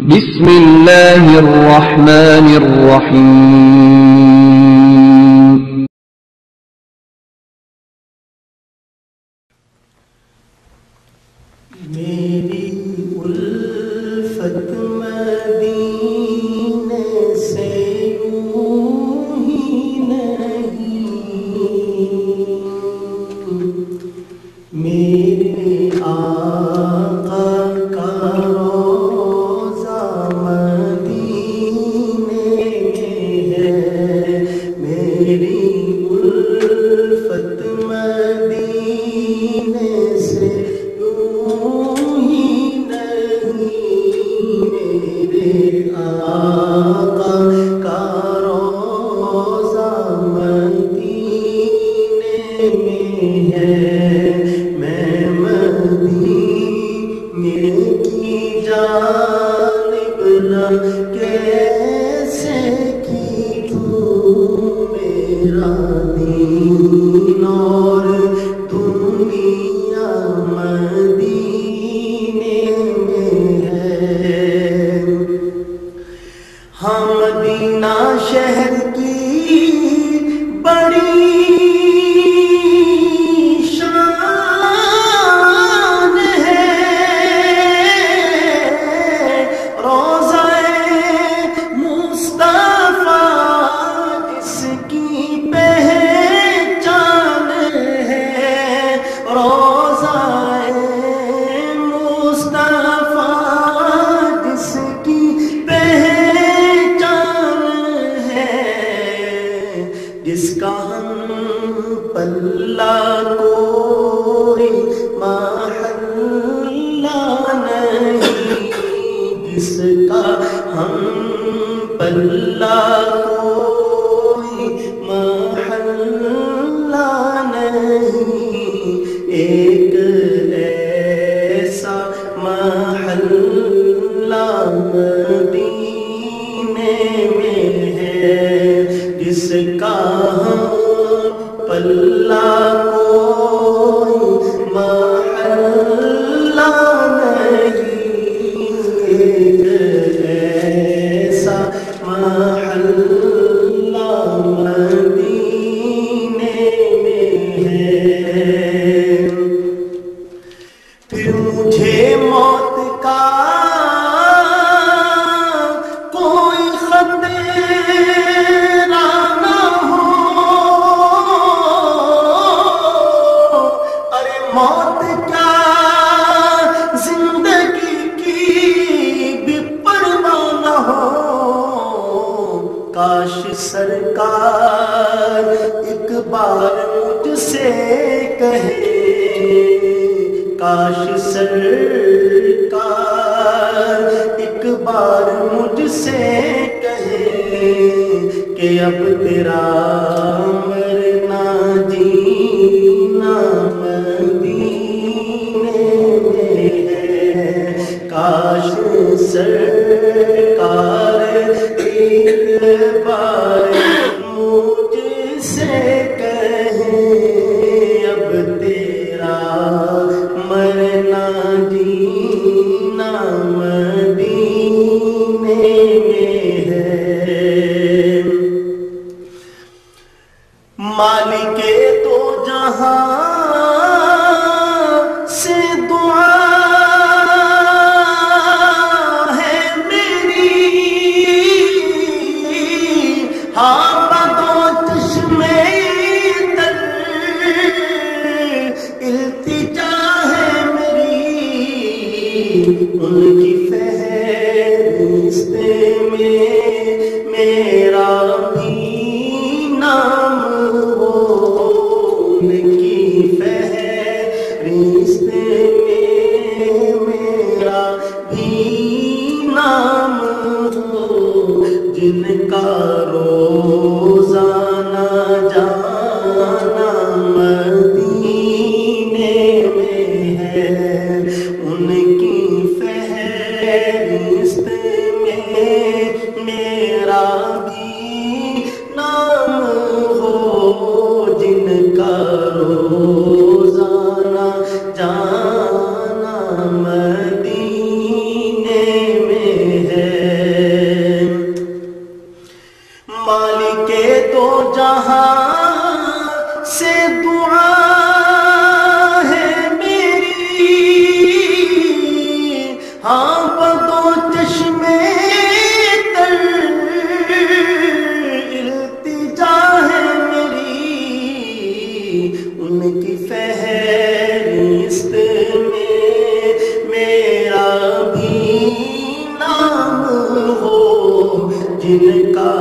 بسم اللہ الرحمن الرحیم میری الفت مدینے سے یوں ہی نہیں، میرے آقا کا روضہ مدینے میں ہے، میری الفت مدینے سے آقا کا روضہ مدینے میں ہے، میں مدینے کی جانب نہ کیسے کی تو میرا دین اور دنیا مدینے میں ہے۔ ہم مدینہ شہر کی بڑی شان ہے، روضہ مصطفیٰ اس کی پہچان ہے، روضہ مصطفیٰ جس کی جس کا ہم پلہ کوئی محلہ نہیں، جس کا ہم پلہ کوئی محلہ نہیں، ایک ایسا محلہ مدینے میں ہے، جس کا پلہ کوئی محلہ نہیں، ایک ایسا محلہ مدینے میں ہے۔ پھر مجھے موت کا کوئی خطرہ نہ ہو، ارے موت کیا زندگی کی بھی پرواہ نہ ہو، کاش سرکار ایک بار مجھ سے کہے، کاش سرکار ایک بار مجھ سے کہے کہ اب تیرا مرنا جینا مدینے میں ہے، کاش سرکار ایک بار مجھ سے کہے اب تیرا مرنا جینا مدینے میں ہے۔ مالک دو جہاں سے دعا ہے میری، ہاں بدو چشمے تر التجا ہے میری، ان کی فہرست میں میرا بھی نام ہو، ان کی فہرست میں میرا بھی نام ہو، جن کا روزانہ جانا مدینے میں ہے، ان کی فہرست میں میرا بھی نام ہو، جن کا روزانہ جانا مدینے میں ہاں بدو چشمے تر التجا ہے میری، ان کی فہرست میں میرا بھی نام ہو، جن کا